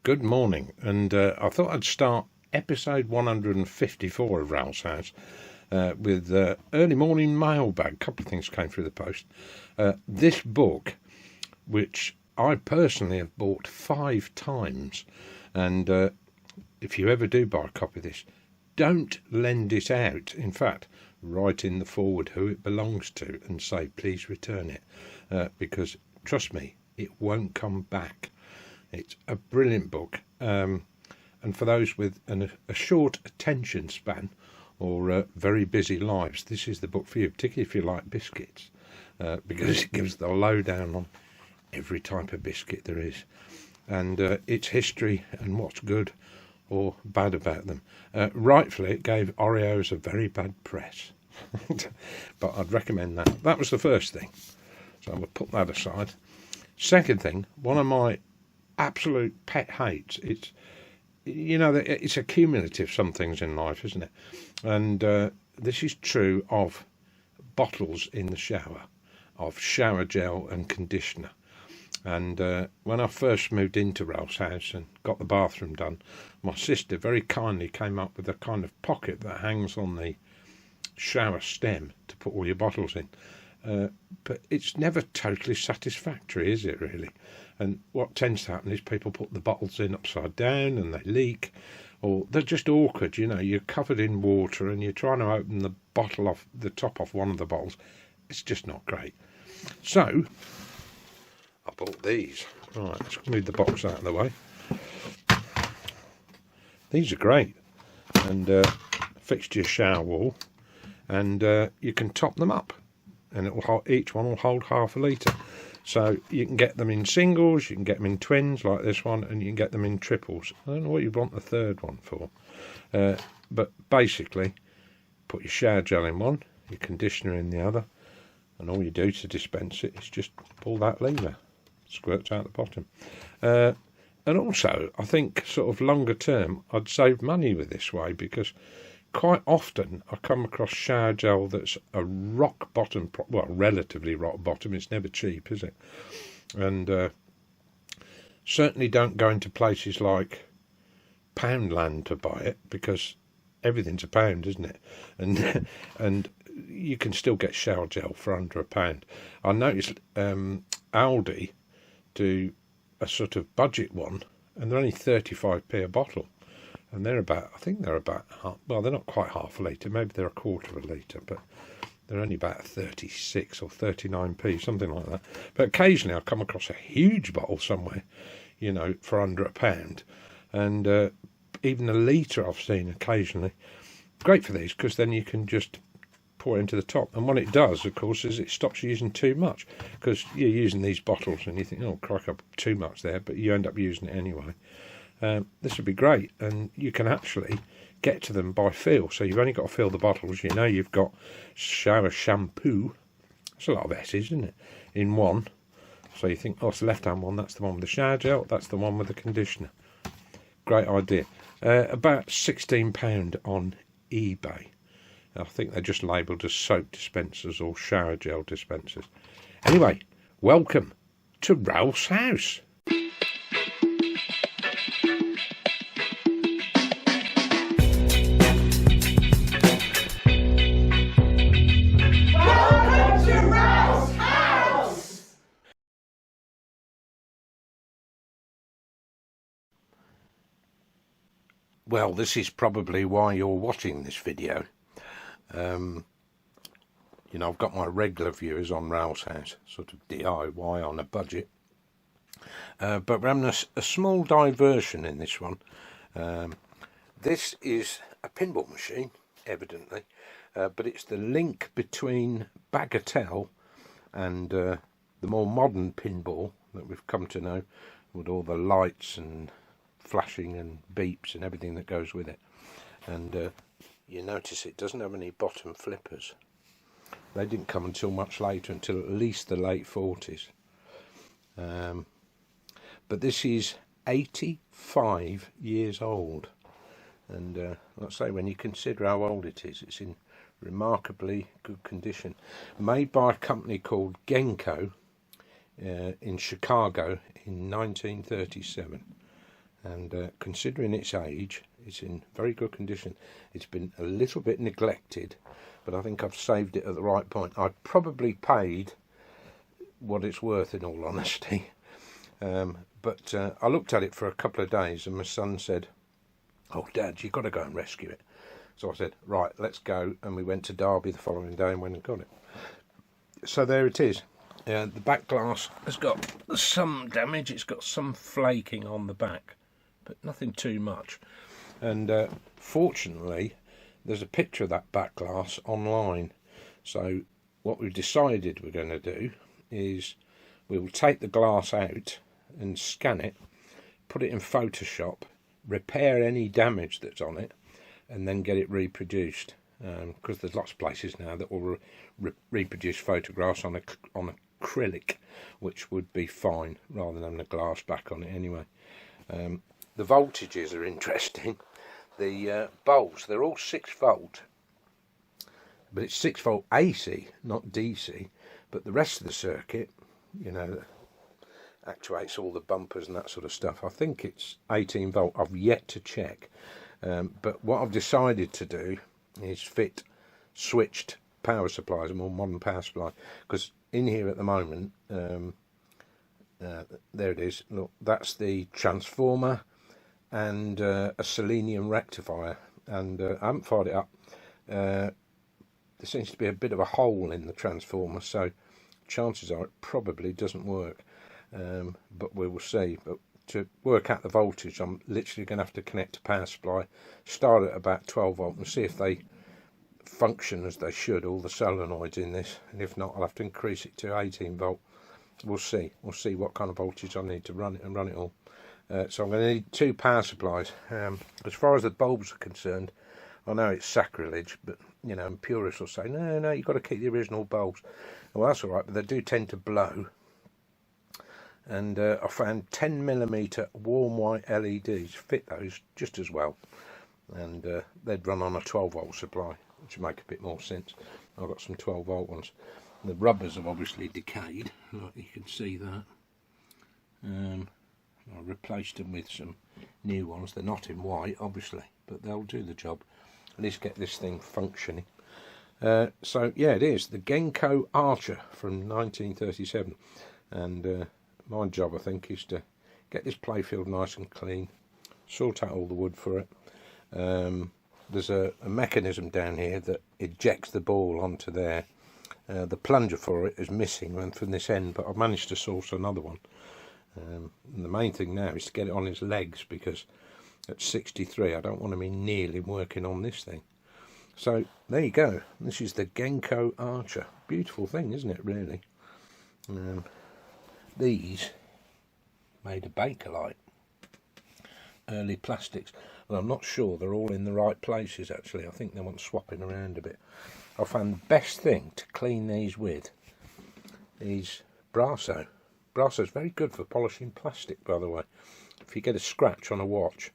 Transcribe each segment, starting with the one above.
Good morning, and I thought I'd start episode 154 of Ralph's House with early morning mailbag. A couple of things came through the post. This book, which I personally have bought 5 times, and if you ever do buy a copy of this, don't lend it out. In fact, write in the foreword who it belongs to and say please return it, because trust me, it won't come back. It's a brilliant book, and for those with a short attention span or very busy lives, this is the book for you, particularly if you like biscuits, because it gives the lowdown on every type of biscuit there is, and its history and what's good or bad about them. Rightfully, it gave Oreos a very bad press, but I'd recommend that. That was the first thing, so I'm going to put that aside. Second thing, one of my absolute pet hates, it's, you know, it's accumulative, some things in life, isn't it? And this is true of bottles in the shower, of shower gel and conditioner. And when I first moved into Ralph's house and got the bathroom done, my sister very kindly came up with a kind of pocket that hangs on the shower stem to put all your bottles in. But it's never totally satisfactory, is it, really? And what tends to happen is people put the bottles in upside down and they leak, or they're just awkward. You know, you're covered in water and you're trying to open the bottle off, the top off one of the bottles. It's just not great. So I bought these. Right, let's move the box out of the way. These are great, and fixed to your shower wall, and you can top them up, and it will hold, each one will hold half a litre. So you can get them in singles, you can get them in twins like this one, and you can get them in triples. I don't know what you want the third one for, but basically put your shower gel in one, your conditioner in the other, and all you do to dispense it is just pull that lever, squirts out the bottom. And also, I think sort of longer term, I'd save money with this way, because quite often I come across shower gel that's a rock bottom, well, relatively rock bottom. It's never cheap, is it? And certainly don't go into places like Poundland to buy it, because everything's a pound, isn't it? And you can still get shower gel for under £1. I noticed Aldi do a sort of budget one, and they're only 35p a bottle. And they're about, I think they're about, well, they're not quite half a litre, maybe they're a quarter of a litre, but they're only about 36 or 39p, something like that. But occasionally I come across a huge bottle somewhere, you know, for under £1. And even a litre I've seen occasionally. Great for these, because then you can just pour it into the top. And what it does, of course, is it stops you using too much, because you're using these bottles and you think, oh, crikey, I've put too much there, but you end up using it anyway. This would be great, and you can actually get to them by feel. So you've only got to fill the bottles. You know, you've got shower shampoo. It's a lot of S's, isn't it? In one. So you think, oh, it's the left-hand one. That's the one with the shower gel. That's the one with the conditioner. Great idea. About £16 on eBay. I think they're just labelled as soap dispensers or shower gel dispensers. Anyway, welcome to Ralph's House. Well, this is probably why you're watching this video. You know, I've got my regular viewers on Ralph's House, sort of DIY on a budget. But we're having a small diversion in this one. This is a pinball machine, evidently, but it's the link between bagatelle and the more modern pinball that we've come to know, with all the lights and flashing and beeps and everything that goes with it. And you notice it doesn't have any bottom flippers. They didn't come until much later, until at least the late 40s. But this is 85 years old, and let's say, when you consider how old it is, it's in remarkably good condition. Made by a company called Genco in Chicago in 1937. and considering its age, it's in very good condition. It's been a little bit neglected, but I think I've saved it at the right point. I probably paid what it's worth, in all honesty. But I looked at it for a couple of days, and my son said, "Oh, Dad, you've got to go and rescue it." So I said, "Right, let's go." And we went to Derby the following day and went and got it. So there it is. The back glass has got some damage. It's got some flaking on the back, but nothing too much. And fortunately, there's a picture of that back glass online. So what we've decided we're going to do is we will take the glass out and scan it, put it in Photoshop, repair any damage that's on it, and then get it reproduced. Because there's lots of places now that will reproduce photographs on acrylic, which would be fine rather than the glass back on it anyway. The voltages are interesting. The bulbs, they're all 6 volt, but it's 6 volt AC, not DC. But the rest of the circuit, you know, actuates all the bumpers and that sort of stuff, I think it's 18 volt. I've yet to check, but what I've decided to do is fit switched power supplies, a more modern power supply, because in here at the moment, there it is, look, that's the transformer and a selenium rectifier, and I haven't fired it up. There seems to be a bit of a hole in the transformer, so chances are it probably doesn't work, but we will see. But to work out the voltage, I'm literally going to have to connect a power supply, start at about 12 volt and see if they function as they should, all the solenoids in this, and if not, I'll have to increase it to 18 volt. We'll see what kind of voltage I need to run it and run it all. So I'm going to need 2 power supplies. As far as the bulbs are concerned, I know it's sacrilege, but you know, purists will say, no, you've got to keep the original bulbs. Well, that's all right, but they do tend to blow. And I found 10mm warm white LEDs fit those just as well, and they'd run on a 12 volt supply, which would make a bit more sense. I've got some 12 volt ones. The rubbers have obviously decayed, like you can see that. I replaced them with some new ones. They're not in white, obviously, but they'll do the job. At least get this thing functioning. So yeah, it is the Genco Archer from 1937, and my job, I think, is to get this playfield nice and clean, sort out all the wood for it. There's a mechanism down here that ejects the ball onto there. The plunger for it is missing from this end, but I've managed to source another one. And the main thing now is to get it on its legs, because at 63 I don't want to be kneeling working on this thing. So there you go. This is the Genco Archer. Beautiful thing, isn't it, really? These made of bakelite, early plastics, and I'm not sure they're all in the right places actually. I think they want swapping around a bit. I found the best thing to clean these with is Brasso. Brasso's very good for polishing plastic, by the way. If you get a scratch on a watch,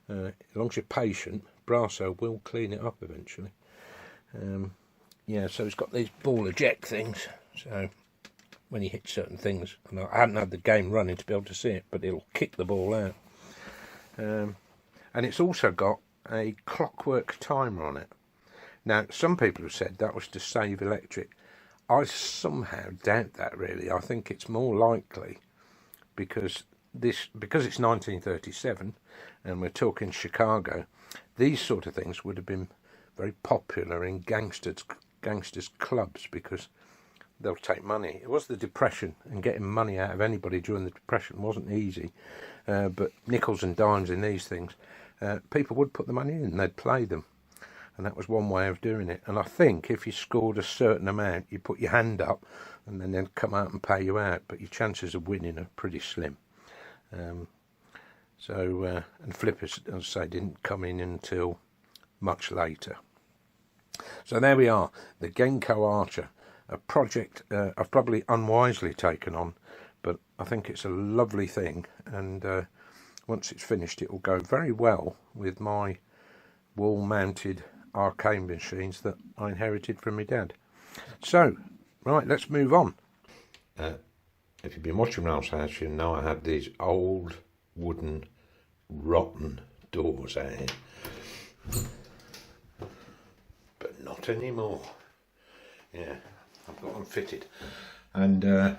as long as you're patient, Brasso will clean it up eventually. Yeah, so it's got these ball eject things, so when you hit certain things, and I hadn't had the game running to be able to see it, but it'll kick the ball out. And it's also got a clockwork timer on it. Now, some people have said that was to save electric. I somehow doubt that, really. I think it's more likely because it's 1937 and we're talking Chicago. These sort of things would have been very popular in gangsters clubs, because they'll take money. It was the Depression, and getting money out of anybody during the Depression wasn't easy. But nickels and dimes in these things, people would put the money in and they'd play them. And that was one way of doing it. And I think if you scored a certain amount, you put your hand up and then they'd come out and pay you out. But your chances of winning are pretty slim. And flippers, as I say, didn't come in until much later. So there we are, the Genco Archer, a project I've probably unwisely taken on, but I think it's a lovely thing, and once it's finished it will go very well with my wall-mounted arcade machines that I inherited from my dad. So, right, let's move on. If you've been watching Ralph's house, you know I had these old wooden rotten doors out here. But not anymore. Yeah, I've got them fitted. And I'm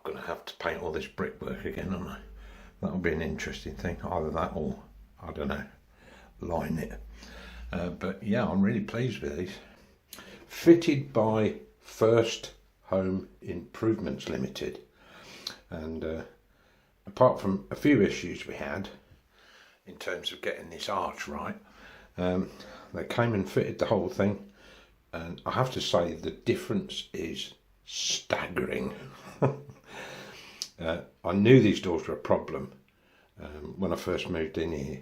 going to have to paint all this brickwork again, aren't I? That'll be an interesting thing. Either that or, I don't know, line it. But yeah, I'm really pleased with these. Fitted by First Home Improvements Limited. And apart from a few issues we had in terms of getting this arch right, they came and fitted the whole thing. And I have to say the difference is staggering. I knew these doors were a problem when I first moved in here,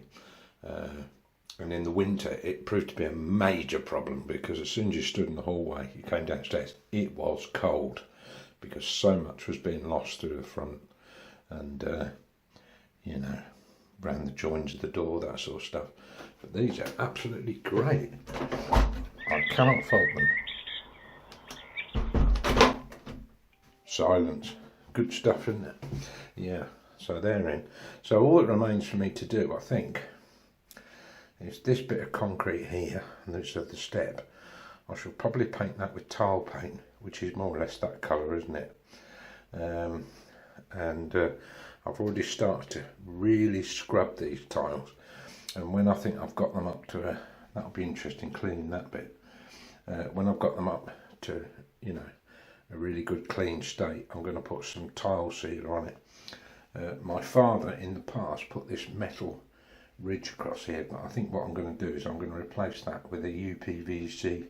and in the winter it proved to be a major problem, because as soon as you stood in the hallway, you came downstairs, it was cold because so much was being lost through the front and you know, around the joins of the door, that sort of stuff. But these are absolutely great. I cannot fault them. Silence. Good stuff, isn't it? Yeah, so they're in. So all that remains for me to do, I think, is this bit of concrete here, and this is the step. I shall probably paint that with tile paint, which is more or less that colour, isn't it? I've already started to really scrub these tiles, and when I think I've got them up to that'll be interesting, cleaning that bit. When I've got them up to, you know, a really good clean state, I'm going to put some tile sealer on it. My father in the past put this metal ridge across here, but I think what I'm going to do is I'm going to replace that with a UPVC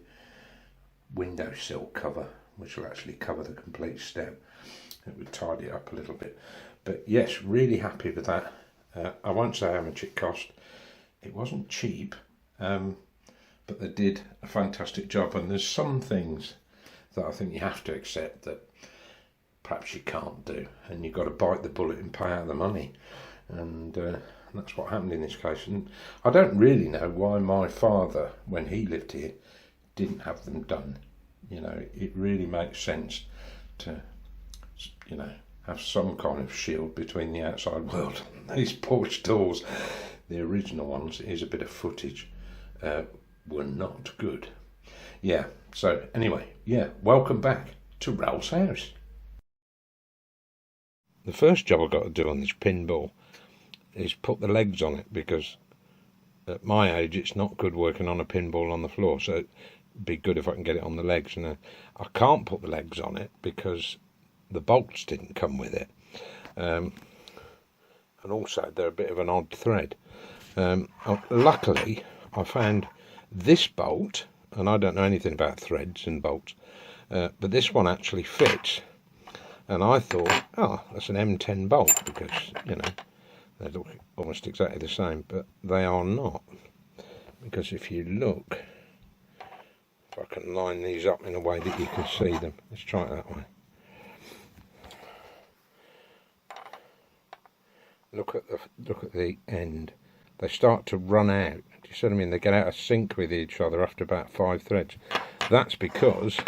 windowsill cover, which will actually cover the complete step. It would tidy it up a little bit. But yes, really happy with that. I won't say how much it cost. It wasn't cheap, but they did a fantastic job, and there's some things that I think you have to accept that perhaps you can't do, and you've got to bite the bullet and pay out the money, and that's what happened in this case. And I don't really know why my father, when he lived here, didn't have them done. You know, it really makes sense to, you know, have some kind of shield between the outside world. These porch doors, the original ones, here's a bit of footage, were not good. Yeah, so anyway, yeah, welcome back to Ralph's house. The first job I've got to do on this pinball is put the legs on it, because at my age it's not good working on a pinball on the floor, so it'd be good if I can get it on the legs. And I can't put the legs on it because the bolts didn't come with it, and also they're a bit of an odd thread. Luckily I found this bolt, and I don't know anything about threads and bolts, but this one actually fits, and I thought, oh, that's an M10 bolt, because, you know, they look almost exactly the same, but they are not, because if you look, if I can line these up in a way that you can see them, let's try it that way. Look at the end. They start to run out. Do you see what I mean? They get out of sync with each other after about 5 threads. That's because,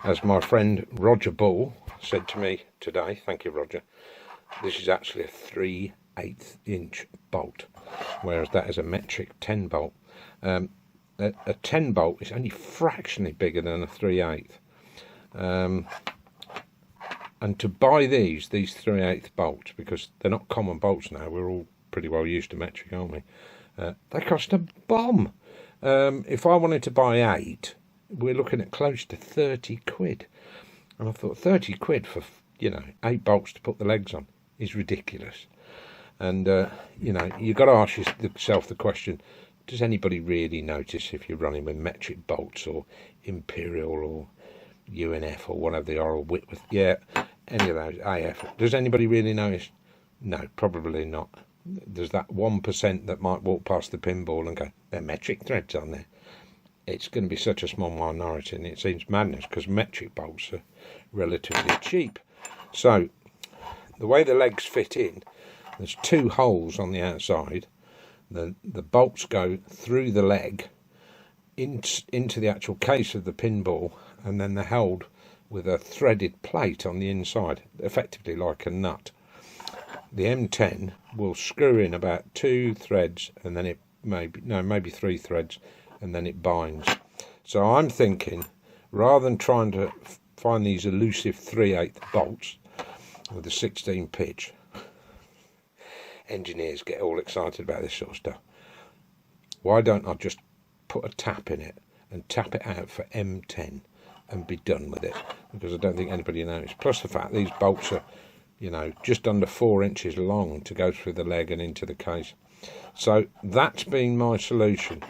as my friend Roger Bull said to me today, thank you Roger, this is actually a 3/8 inch bolt, whereas that is a metric 10 bolt. A 10 bolt is only fractionally bigger than a 3/8. And to buy these 3/8 bolts, because they're not common bolts now, we're all pretty well used to metric, aren't we? They cost a bomb. If I wanted to buy 8, we're looking at close to 30 quid. And I thought 30 quid for, you know, 8 bolts to put the legs on is ridiculous. And, you know, you've got to ask yourself the question, does anybody really notice if you're running with metric bolts or Imperial or UNF or whatever they are, or Whitworth, yeah, any of those, AF, does anybody really notice? No, probably not. There's that 1% that might walk past the pinball and go, there are metric threads on there. It's going to be such a small minority, and it seems madness, because metric bolts are relatively cheap. So the way the legs fit in, there's 2 holes on the outside. The bolts go through the leg into the actual case of the pinball, and then they're held with a threaded plate on the inside, effectively like a nut. the M10 will screw in about 2 threads, and then it maybe 3 threads, and then it binds. So I'm thinking, rather than trying to find these elusive 3/8 bolts with a 16 pitch, engineers get all excited about this sort of stuff. Why don't I just put a tap in it and tap it out for M10 and be done with it? Because I don't think anybody knows. Plus the fact these bolts are, you know, just under 4 inches long to go through the leg and into the case. So that's been my solution.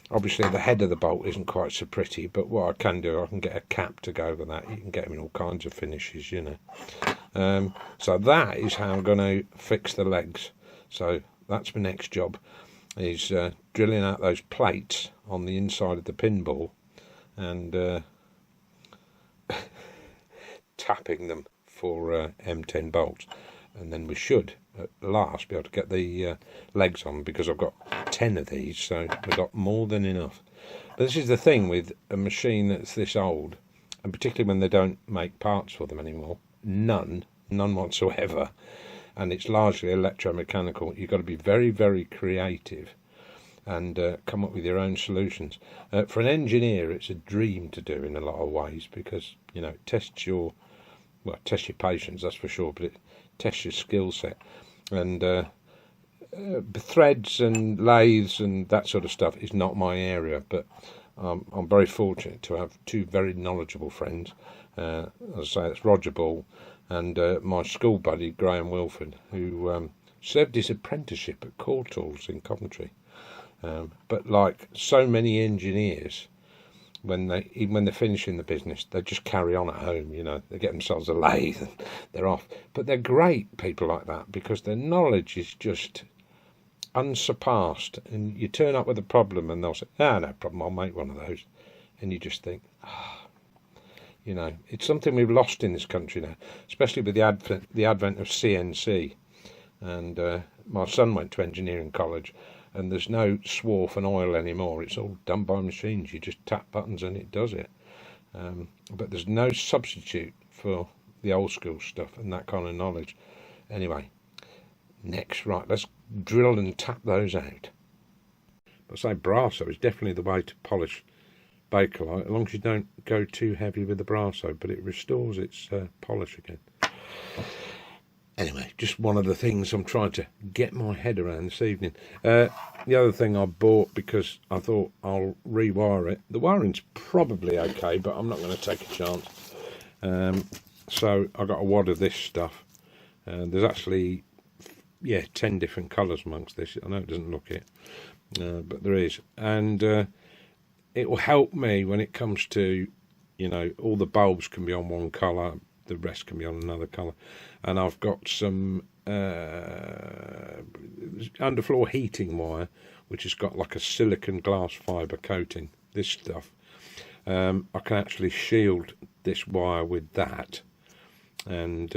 Obviously the head of the bolt isn't quite so pretty, but what I can do, I can get a cap to go over that. You can get them in all kinds of finishes, you know. So that is how I'm going to fix the legs. So that's my next job, is drilling out those plates on the inside of the pinball and tapping them for M10 bolts, and then we should at last be able to get the legs on, because I've got 10 of these, so we've got more than enough. But this is the thing with a machine that's this old, and particularly when they don't make parts for them anymore, none whatsoever, and it's largely electromechanical. You've got to be very, very creative and come up with your own solutions. For an engineer, it's a dream to do in a lot of ways, because, you know, it tests your patience, that's for sure, but it tests your skill set. And threads and lathes and that sort of stuff is not my area, but I'm very fortunate to have 2 very knowledgeable friends. As I say, it's Roger Ball and my school buddy Graham Wilford, who served his apprenticeship at Core Tools in Coventry. But like so many engineers, when they're finishing the business, they just carry on at home. You know, they get themselves a lathe and they're off. But they're great people like that, because their knowledge is just unsurpassed. And you turn up with a problem and they'll say, no problem, I'll make one of those. And you just think, you know, it's something we've lost in this country now, especially with the advent of CNC. And my son went to engineering college, and there's no swarf and oil anymore. It's all done by machines. You just tap buttons and it does it. But there's no substitute for the old school stuff and that kind of knowledge. Anyway, next, right, let's drill and tap those out. But say Brasso is definitely the way to polish bakelite, as long as you don't go too heavy with the Brasso, but it restores its polish again. Anyway, just one of the things I'm trying to get my head around this evening. The other thing I bought, because I thought I'll rewire it. The wiring's probably okay, but I'm not going to take a chance. So I got a wad of this stuff. There's actually, 10 different colours amongst this. I know it doesn't look it, but there is. And it will help me when it comes to, you know, all the bulbs can be on one colour, the rest can be on another colour. And I've got some underfloor heating wire, which has got like a silicon glass fibre coating. This stuff, I can actually shield this wire with that, and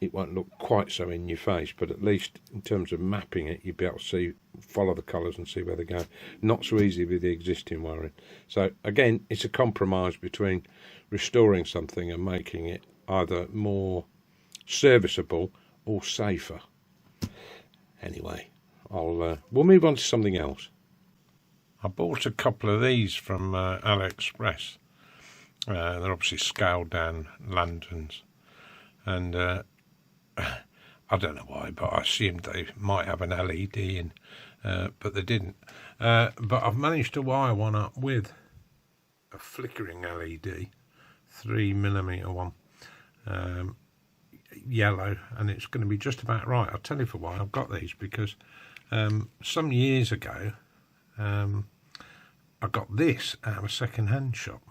it won't look quite so in your face, but at least in terms of mapping it, you'll be able to follow the colours and see where they go. Not so easy with the existing wiring. So again, it's a compromise between restoring something and making it either more serviceable or safer. Anyway, we'll move on to something else. I bought a couple of these from AliExpress. They're obviously scaled down lanterns, and I don't know why, but I assumed they might have an LED in, but they didn't. But I've managed to wire one up with a flickering LED, 3mm one, yellow, and it's going to be just about right. I'll tell you for why I've got these, because some years ago I got this out of a second-hand shop.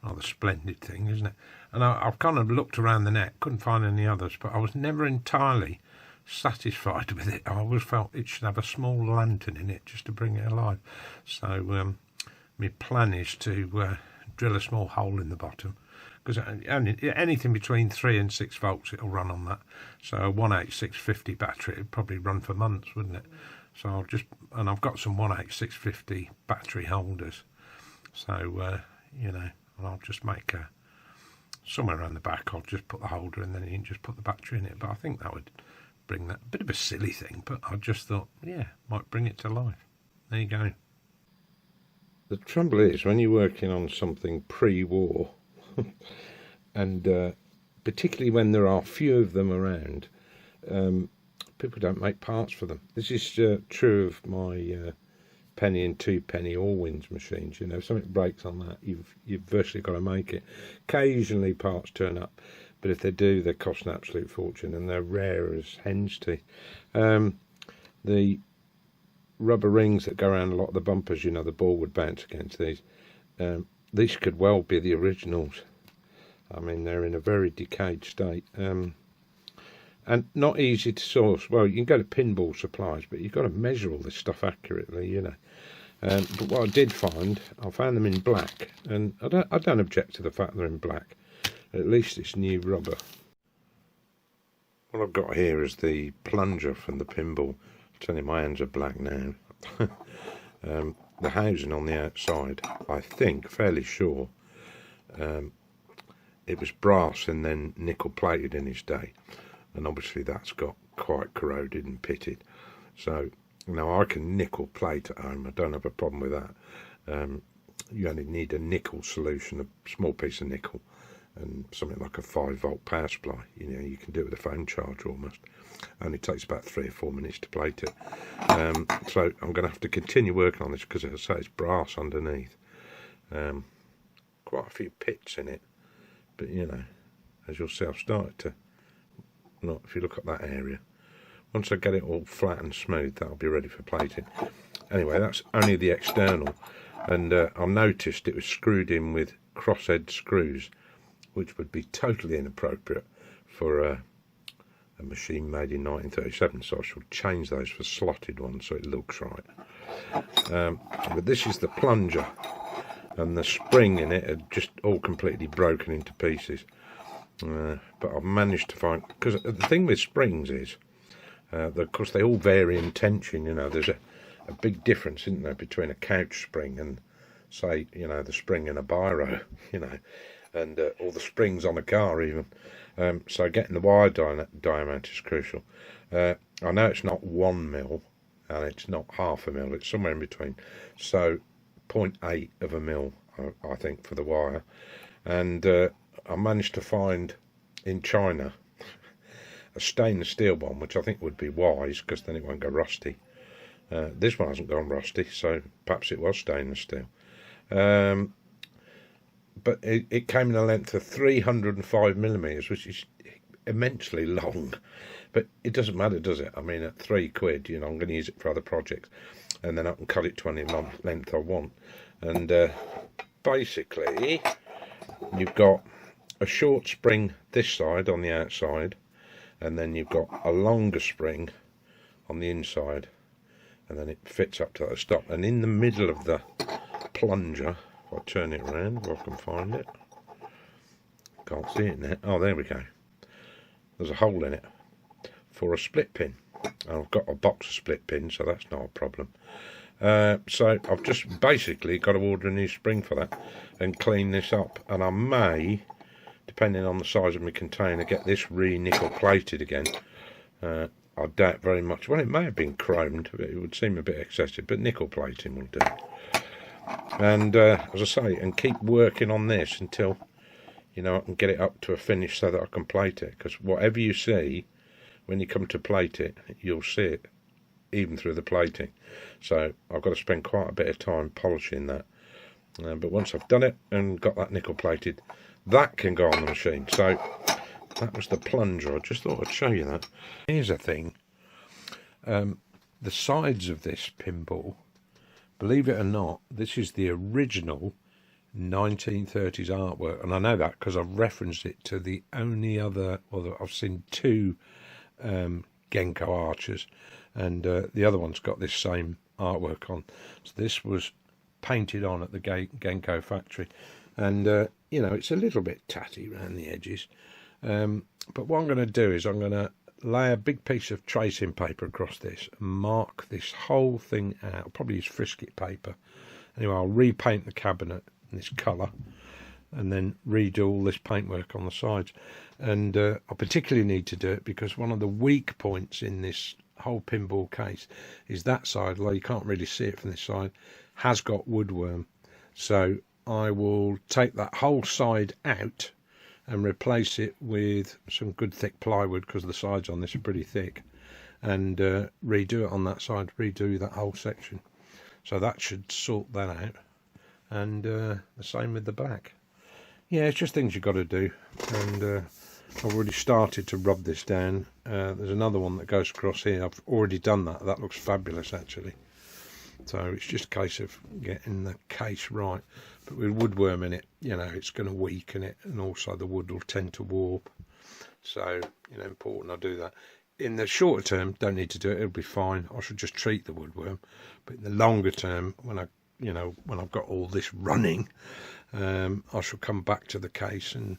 Rather splendid thing, isn't it? And I've kind of looked around the net, couldn't find any others, but I was never entirely satisfied with it. I always felt it should have a small lantern in it just to bring it alive. So my plan is to drill a small hole in the bottom, because anything between 3 and 6 volts it'll run on that. So a 18650 battery, it'd probably run for months, wouldn't it? So and I've got some 18650 battery holders, so you know, and I'll just make somewhere around the back, I'll just put the holder and then you can just put the battery in it. But I think that would bring that, bit of a silly thing, but I just thought, yeah, might bring it to life. There you go. The trouble is, when you're working on something pre-war, and particularly when there are few of them around, people don't make parts for them. This is true of my penny and 2-penny Allwins machines. You know, if something breaks on that, you've virtually got to make it. Occasionally parts turn up, but if they do, they cost an absolute fortune, and they're rare as hen's teeth. The rubber rings that go around a lot of the bumpers, you know, the ball would bounce against these could well be the originals. I mean, they're in a very decayed state, and not easy to source. Well, you can go to pinball supplies, but you've got to measure all this stuff accurately, you know. But what I did find, I found them in black, and I don't object to the fact they're in black. At least it's new rubber. What I've got here is the plunger from the pinball. I'm telling you, my hands are black now. The housing on the outside, I think, fairly sure, it was brass and then nickel plated in its day, and obviously that's got quite corroded and pitted. So now I can nickel plate at home, I don't have a problem with that. You only need a nickel solution, a small piece of nickel, and something like a 5-volt power supply. You know, you can do it with a phone charger almost. Only takes about 3 or 4 minutes to plate it. So I'm going to have to continue working on this, because as I say, it's brass underneath. Quite a few pits in it, but you know, as you'll see, I've started to, not if you look at that area, once I get it all flat and smooth, that'll be ready for plating. Anyway, that's only the external, and I noticed it was screwed in with crosshead screws, which would be totally inappropriate for a machine made in 1937, so I shall change those for slotted ones so it looks right. But this is the plunger, and the spring in it had just all completely broken into pieces. But I've managed to find, because the thing with springs is, of course they all vary in tension. You know, there's a big difference, isn't there, between a couch spring and, say, you know, the spring in a biro, you know, and all the springs on a car even. So getting the wire diameter is crucial. I know it's not 1 mil and it's not half a mil, it's somewhere in between. So 0.8 of a mil, I think, for the wire. And I managed to find in China a stainless steel one, which I think would be wise, because then it won't go rusty. This one hasn't gone rusty, so perhaps it was stainless steel. But it came in a length of 305mm, which is immensely long. But it doesn't matter, does it? I mean, at £3, you know, I'm going to use it for other projects, and then I can cut it to any length I want. And basically, you've got a short spring this side on the outside, and then you've got a longer spring on the inside, and then it fits up to the stop. And in the middle of the plunger, if I turn it around, if I can find it, can't see it now. Oh, there we go. There's a hole in it for a split pin. I've got a box of split pins, so that's not a problem. So I've just basically got to order a new spring for that and clean this up, and I may, depending on the size of my container, get this re-nickel plated again. I doubt very much. Well, it may have been chromed, but it would seem a bit excessive, but nickel plating will do. And as I say, and keep working on this until, you know, I can get it up to a finish so that I can plate it, because whatever you see when you come to plate it, you'll see it even through the plating. So I've got to spend quite a bit of time polishing that, but once I've done it and got that nickel plated, that can go on the machine. So that was the plunger. I just thought I'd show you that. Here's a thing, the sides of this pinball, believe it or not, this is the original 1930s artwork, and I know that because I've referenced it to the only other, well, I've seen 2 Genco Archers, and the other one's got this same artwork on. So this was painted on at the Genco factory, and you know, it's a little bit tatty around the edges, but what I'm going to do is I'm going to lay a big piece of tracing paper across this and mark this whole thing out. I'll probably use frisket paper. Anyway, I'll repaint the cabinet in this colour, and then redo all this paintwork on the sides. And I particularly need to do it because one of the weak points in this whole pinball case is that side, although you can't really see it from this side, has got woodworm. So I will take that whole side out and replace it with some good thick plywood, because the sides on this are pretty thick, and redo it on that side, redo that whole section. So that should sort that out. And the same with the back. Yeah, it's just things you've got to do. And I've already started to rub this down. There's another one that goes across here. I've already done that. That looks fabulous, actually. So it's just a case of getting the case right. But with woodworm in it, you know, it's going to weaken it, and also the wood will tend to warp. So, you know, important I do that. In the shorter term, don't need to do it. It'll be fine. I should just treat the woodworm. But in the longer term, when I've got all this running, I shall come back to the case and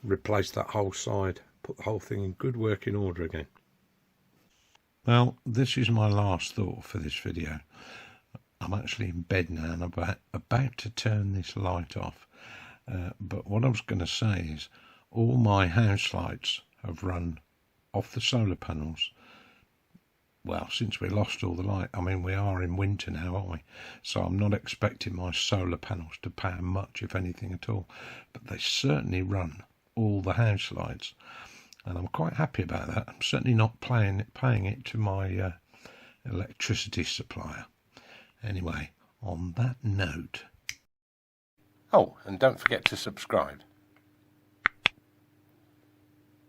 replace that whole side, put the whole thing in good working order again. Well, this is my last thought for this video. I'm actually in bed now and I'm about to turn this light off. But what I was going to say is all my house lights have run off the solar panels. Well, since we lost all the light. I mean, we are in winter now, aren't we? So I'm not expecting my solar panels to power much, if anything at all. But they certainly run all the house lights. And I'm quite happy about that. I'm certainly not paying it to my electricity supplier. Anyway, on that note... Oh, and don't forget to subscribe.